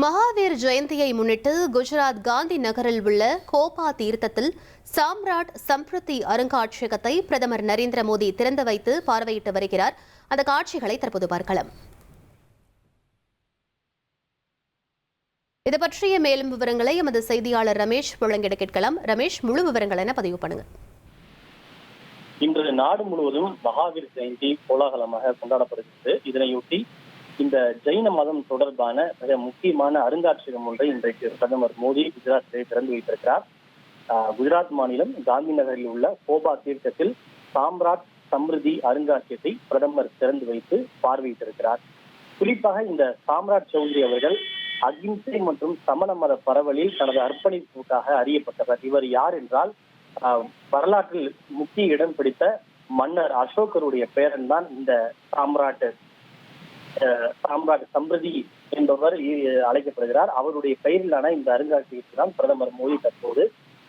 மகாவீர் ஜெயந்தியை முன்னிட்டு குஜராத் காந்தி நகரில் உள்ள கோபா தீர்த்தத்தில் சாம்ராட் சம்பிருத்தி அருங்காட்சியகத்தை பிரதமர் நரேந்திர மோடி திறந்து வைத்து பார்வையிட்டு வருகிறார். அந்த காட்சிகளை தற்போது பார்க்கலாம். இது பற்றிய மேலும் விவரங்களை எமது செய்தியாளர் ரமேஷ் வழங்கிட கேட்கலாம். ரமேஷ், முழு விவரங்கள் என பதிவு பண்ணுங்க. இன்று நாடு முழுவதும் மகாவீர் ஜெயந்தி கோலாகலமாக கொண்டாடப்படுகிறது. இதனையொட்டி இந்த ஜெயின மதம் தொடர்பான மிக முக்கியமான அருங்காட்சியகம் ஒன்றை இன்றைக்கு பிரதமர் மோடி குஜராத்தில் திறந்து வைத்திருக்கிறார். குஜராத் மாநிலம் காந்தி நகரில் உள்ள கோபா தீர்த்தத்தில் சாம்ராட் சம்பிருதி அருங்காட்சியகத்தை பிரதமர் திறந்து வைத்து பார்வையிட்டிருக்கிறார். குறிப்பாக இந்த சாம்ராட் சௌத்ரி அவர்கள் அகிம்சை மற்றும் சமண மத பரவலில் தனது அர்ப்பணிப்புக்காக அறியப்பட்டவர். இவர் யார் என்றால், வரலாற்றில் முக்கிய இடம் பிடித்த மன்னர் அசோகருடைய பேரன் தான் இந்த சாம்ராட் சம்பிருதி என்பவர் அழைக்கப்படுகிறார். அவருடைய பெயரிலான இந்த அருங்காட்சியகத்தை தான் பிரதமர் மோடி தற்போது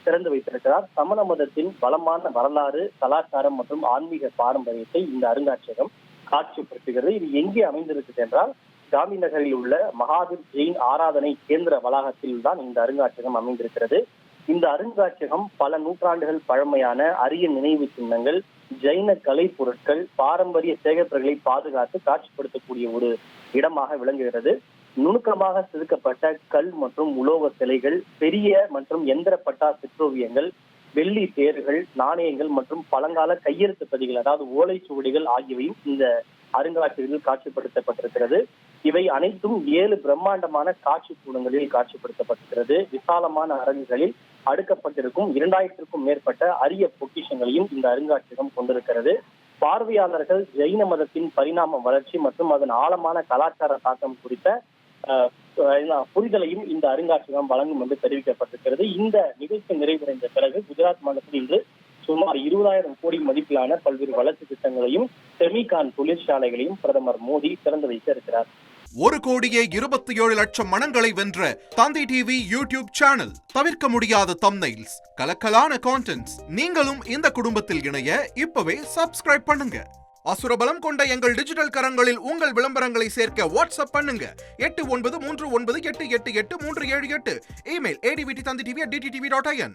திறந்து வைத்திருக்கிறார். சமண மதத்தின் பலமான வரலாறு, கலாச்சாரம் மற்றும் ஆன்மீக பாரம்பரியத்தை இந்த அருங்காட்சியகம் காட்சிப்படுத்துகிறது. இது எங்கே அமைந்திருக்கிறது என்றால், காந்தி நகரில் உள்ள மகாவீர் ஜெயின் ஆராதனை கேந்திர வளாகத்தில் தான் இந்த அருங்காட்சியகம் அமைந்திருக்கிறது. இந்த அருங்காட்சியகம் பல நூற்றாண்டுகள் பழமையான அரிய நினைவு சின்னங்கள், ஜெயின கலை பொருட்கள், பாரம்பரிய சேகரிப்புகளை பாதுகாத்து காட்சிப்படுத்தக்கூடிய ஒரு இடமாக விளங்குகிறது. நுணுக்கமாக செதுக்கப்பட்ட கல் மற்றும் உலோக சிலைகள், பெரிய மற்றும் எந்திரப்பட்டா சிற்றோவியங்கள், வெள்ளி தேர்கள், நாணயங்கள் மற்றும் பழங்கால கையெழுத்து பதிகள், அதாவது ஓலைச்சுவடிகள் ஆகியவையும் இந்த அருங்காட்சியகத்தில் காட்சிப்படுத்தப்பட்டிருக்கிறது. இவை அனைத்தும் 7 பிரம்மாண்டமான காட்சி கூடங்களில் காட்சிப்படுத்தப்பட்டிருக்கிறது. விசாலமான அரங்குகளில் அடுக்கப்பட்டிருக்கும் 2000க்கும் மேற்பட்ட அரிய பொக்கிஷங்களையும் இந்த அருங்காட்சியகம் கொண்டிருக்கிறது. பார்வையாளர்கள் ஜெயின மதத்தின் பரிணாம வளர்ச்சி மற்றும் அதன் ஆழமான கலாச்சார தாக்கம் குறித்த புரிதலையும் இந்த அருங்காட்சியகம் வழங்கும் என்று தெரிவிக்கப்பட்டிருக்கிறது. இந்த நிகழ்ச்சி நிறைவடைந்த பிறகு குஜராத் மாநிலத்தில் இன்று சுமார் 20,000 கோடி மதிப்பிலான பல்வேறு வளர்ச்சி திட்டங்களையும் செமிகான் தொழிற்சாலைகளையும் பிரதமர் மோடி திறந்து வைக்க இருக்கிறார். 1,27,00,000 மனங்களை வென்ற தந்தி டிவி யூடியூப் சேனல். தவிர்க்க முடியாத தம்ப்நெயில்ஸ், கலக்கலான கான்டென்ட்ஸ். நீங்களும் இந்த குடும்பத்தில் இணைய இப்பவே சப்ஸ்கிரைப் பண்ணுங்க. அசுரபலம் கொண்ட எங்கள் டிஜிட்டல் கரங்களில் உங்கள் விளம்பரங்களை சேர்க்க வாட்ஸ்அப் பண்ணுங்க. 8939888838. Email advtthanditv@dttv.in.